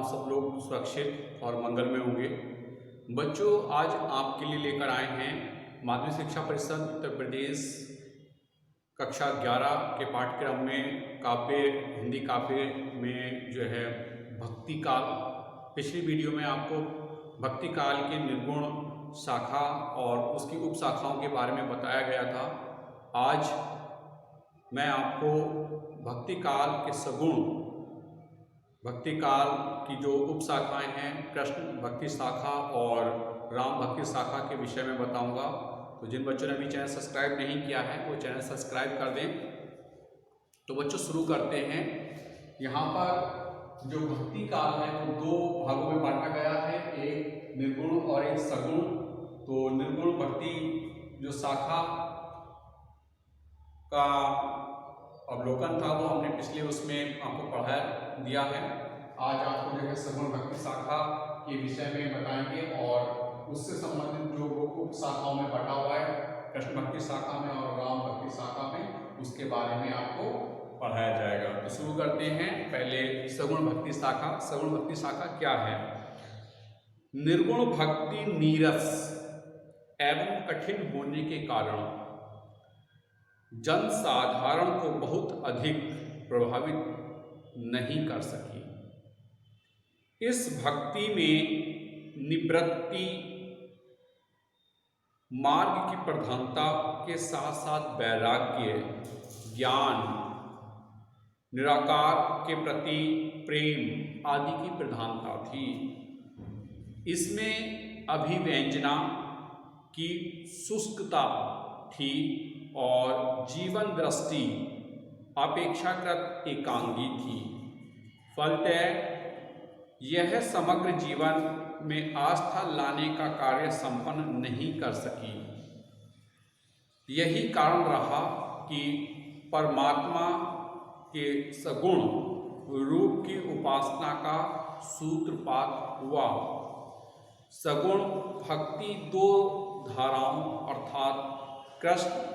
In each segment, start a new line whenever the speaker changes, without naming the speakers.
आप सब लोग सुरक्षित और मंगल में होंगे। बच्चों, आज आपके लिए लेकर आए हैं माध्यमिक शिक्षा परिषद उत्तर प्रदेश कक्षा 11 के पाठ्यक्रम में काव्य, हिंदी काव्य में जो है भक्ति काल। पिछली वीडियो में आपको भक्ति काल के निर्गुण शाखा और उसकी उप शाखाओं के बारे में बताया गया था। आज मैं आपको भक्ति काल के सगुण, भक्ति काल की जो उप शाखाएँ हैं, कृष्ण भक्ति शाखा और राम भक्ति शाखा के विषय में बताऊंगा। तो जिन बच्चों ने अभी चैनल सब्सक्राइब नहीं किया है वो चैनल सब्सक्राइब कर दें। तो बच्चों शुरू करते हैं। यहाँ पर जो भक्ति काल है वो दो भागों में बांटा गया है, एक निर्गुण और एक सगुण। तो निर्गुण भक्ति जो शाखा का अवलोकन था वो हमने पिछले उसमें आपको पढ़ा दिया है। आज आपको जो है सगुण भक्ति शाखा के विषय में बताएंगे और उससे संबंधित जो उप शाखाओं में बटा हुआ है, कृष्ण भक्ति शाखा में और राम भक्ति शाखा में, उसके बारे में आपको पढ़ाया जाएगा। तो शुरू करते हैं। पहले सगुण भक्ति शाखा। सगुण भक्ति शाखा क्या है? निर्गुण भक्ति नीरस एवं कठिन होने के कारण जन साधारण को बहुत अधिक प्रभावित नहीं कर सकी। इस भक्ति में निवृत्ति मार्ग की प्रधानता के साथ साथ वैराग्य, ज्ञान, निराकार के प्रति प्रेम आदि की प्रधानता थी। इसमें अभिव्यंजना की शुष्कता थी और जीवन दृष्टि अपेक्षाकृत एकांगी थी। फलतः यह समग्र जीवन में आस्था लाने का कार्य संपन्न नहीं कर सकी। यही कारण रहा कि परमात्मा के सगुण रूप की उपासना का सूत्रपात हुआ। सगुण भक्ति दो धाराओं अर्थात कृष्ण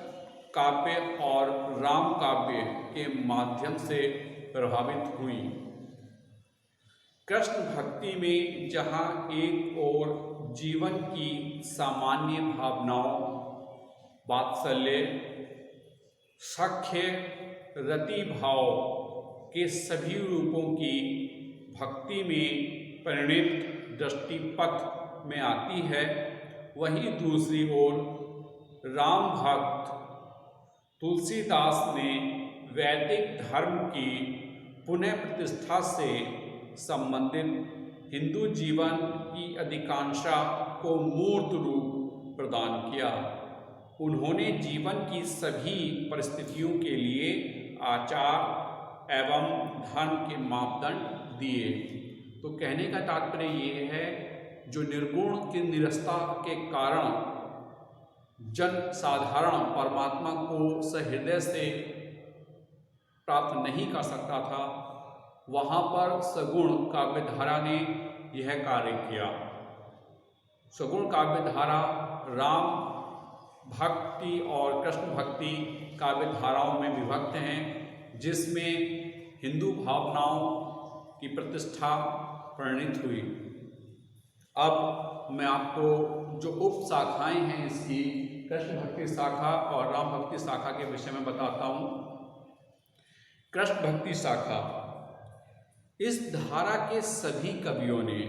काव्य और राम काव्य के माध्यम से प्रभावित हुई। कृष्ण भक्ति में जहाँ एक ओर जीवन की सामान्य भावनाओं, वात्सल्य, सख्य, रति भाव के सभी रूपों की भक्ति में परिणित दृष्टिपथ में आती है, वहीं दूसरी ओर राम भक्त तुलसीदास ने वैदिक धर्म की पुनः प्रतिष्ठा से संबंधित हिंदू जीवन की अधिकांशता को मूर्त रूप प्रदान किया। उन्होंने जीवन की सभी परिस्थितियों के लिए आचार एवं धर्म के मापदंड दिए। तो कहने का तात्पर्य ये है, जो निर्गुण की निरस्ता के कारण जन साधारण परमात्मा को सहृदय से प्राप्त नहीं कर सकता था, वहाँ पर सगुण काव्यधारा ने यह कार्य किया। सगुण काव्यधारा राम भक्ति और कृष्ण भक्ति काव्यधाराओं में विभक्त हैं, जिसमें हिंदू भावनाओं की प्रतिष्ठा परिणित हुई। अब मैं आपको जो उप शाखाएँ हैं इसकी, कृष्ण भक्ति शाखा और राम भक्ति शाखा के विषय में बताता हूँ। कृष्ण भक्ति शाखा, इस धारा के सभी कवियों ने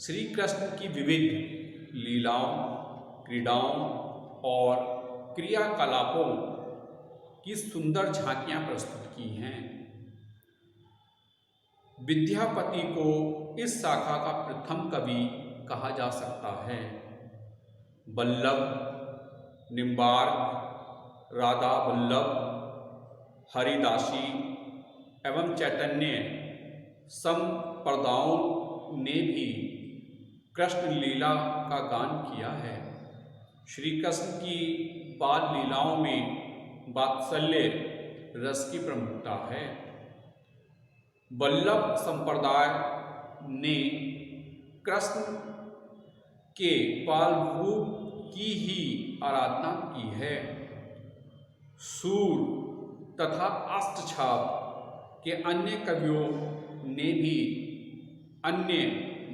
श्री कृष्ण की विविध लीलाओं, क्रीड़ाओं और क्रियाकलापों की सुंदर झांकियाँ प्रस्तुत की हैं। विद्यापति को इस शाखा का प्रथम कवि कहा जा सकता है। वल्लभ, निम्बार्क, राधा वल्लभ, हरिदासी एवं चैतन्य संप्रदायों ने भी कृष्ण लीला का गान किया है। श्री कृष्ण की बाल लीलाओं में वात्सल्य रस की प्रमुखता है। वल्लभ संप्रदाय ने कृष्ण के बाल रूप की ही आराधना की है। सूर तथा अष्टछाप के अन्य कवियों ने भी अन्य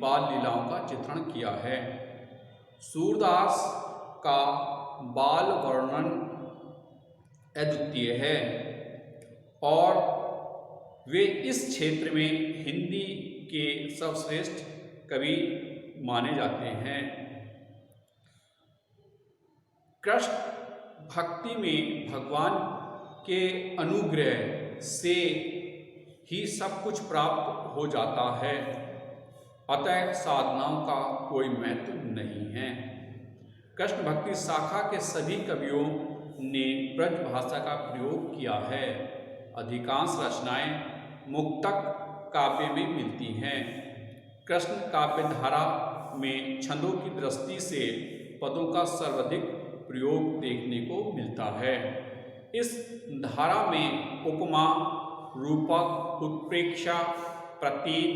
बाल लीलाओं का चित्रण किया है। सूरदास का बाल वर्णन अद्वितीय है और वे इस क्षेत्र में हिंदी के सर्वश्रेष्ठ कवि माने जाते हैं। कृष्ण भक्ति में भगवान के अनुग्रह से ही सब कुछ प्राप्त हो जाता है, अतः साधनाओं का कोई महत्व नहीं है। कृष्ण भक्ति शाखा के सभी कवियों ने ब्रज भाषा का प्रयोग किया है। अधिकांश रचनाएं मुक्तक काव्य में मिलती हैं। कृष्ण काव्य धारा में छंदों की दृष्टि से पदों का सर्वाधिक प्रयोग देखने को मिलता है। इस धारा में उपमा, रूपक, उत्प्रेक्षा, प्रतीक,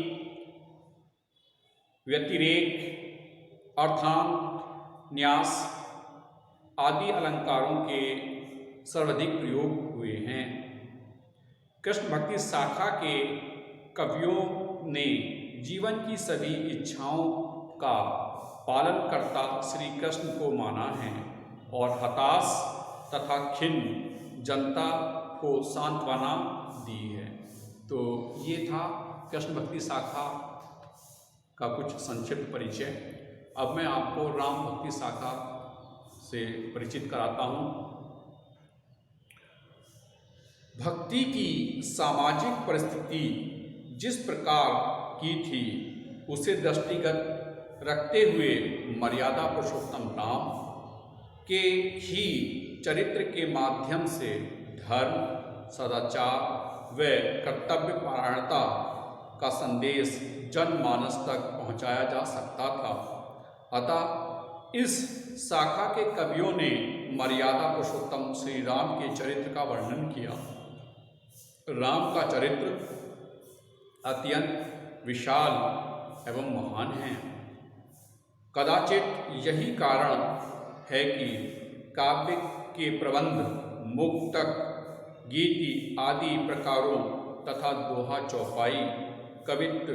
व्यतिरेक, अर्थांत, न्यास आदि अलंकारों के सर्वाधिक प्रयोग हुए हैं। कृष्ण भक्ति शाखा के कवियों ने जीवन की सभी इच्छाओं का पालन करता श्री कृष्ण को माना है और हताश तथा खिन्न जनता को सांत्वना दी है। तो ये था कृष्ण भक्ति शाखा का कुछ संक्षिप्त परिचय। अब मैं आपको राम भक्ति शाखा से परिचित कराता हूँ। भक्ति की सामाजिक परिस्थिति जिस प्रकार की थी उसे दृष्टिगत रखते हुए मर्यादा पुरुषोत्तम राम के ही चरित्र के माध्यम से धर्म, सदाचार व कर्तव्य परायणता का संदेश जनमानस तक पहुंचाया जा सकता था। अतः इस शाखा के कवियों ने मर्यादा पुरुषोत्तम श्री राम के चरित्र का वर्णन किया। राम का चरित्र अत्यंत विशाल एवं महान है। कदाचित यही कारण है कि काव्य के प्रबंध, मुक्तक, गीति आदि प्रकारों तथा दोहा, चौपाई, कवित्व,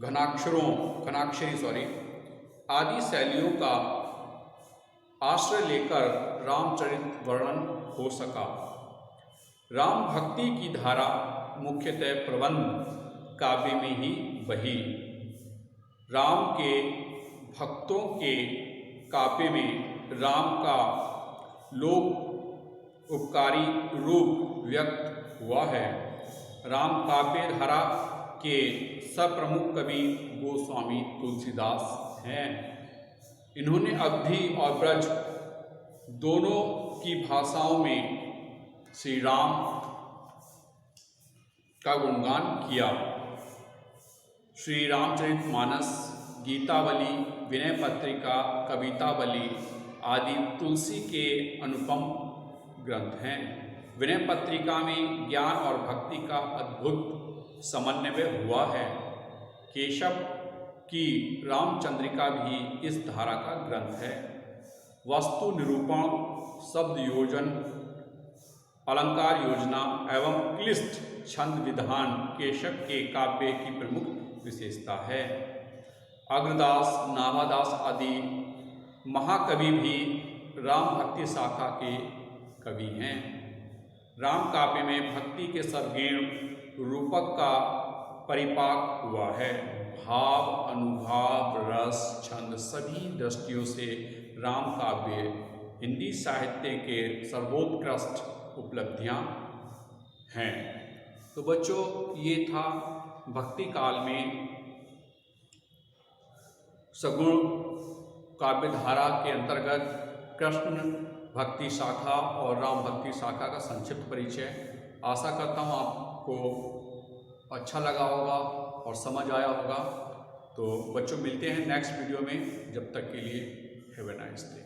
घनाक्षरी आदि शैलियों का आश्रय लेकर रामचरित वर्णन हो सका। राम भक्ति की धारा मुख्यतः प्रबंध काव्य में ही बही। राम के भक्तों के काव्य में राम का लोक उपकारी रूप व्यक्त हुआ है। राम काव्य धारा के सप्रमुख कवि गोस्वामी तुलसीदास हैं। इन्होंने अवधी और ब्रज दोनों की भाषाओं में श्री राम का गुणगान किया। श्री रामचरितमानस, गीतावली, विनय पत्रिका, कवितावली आदि तुलसी के अनुपम ग्रंथ हैं। विनय पत्रिका में ज्ञान और भक्ति का अद्भुत समन्वय हुआ है। केशव की रामचंद्रिका भी इस धारा का ग्रंथ है। वस्तु निरूपण, शब्द योजन, अलंकार योजना एवं क्लिष्ट छंद विधान केशव के काव्य की प्रमुख विशेषता है। अग्रदास, नाभादास आदि महाकवि भी राम भक्ति शाखा के कवि हैं। राम काव्य में भक्ति के सर्वगुण रूपक का परिपाक हुआ है। भाव, अनुभाव, रस, छंद सभी दृष्टियों से राम काव्य हिंदी साहित्य के सर्वोत्कृष्ट उपलब्धियां हैं। तो बच्चों, ये था भक्ति काल में सगुण काव्य धारा के अंतर्गत कृष्ण भक्ति शाखा और राम भक्ति शाखा का संक्षिप्त परिचय। आशा करता हूँ आपको अच्छा लगा होगा और समझ आया होगा। तो बच्चों, मिलते हैं नेक्स्ट वीडियो में। जब तक के लिए हैव अ नाइस डे।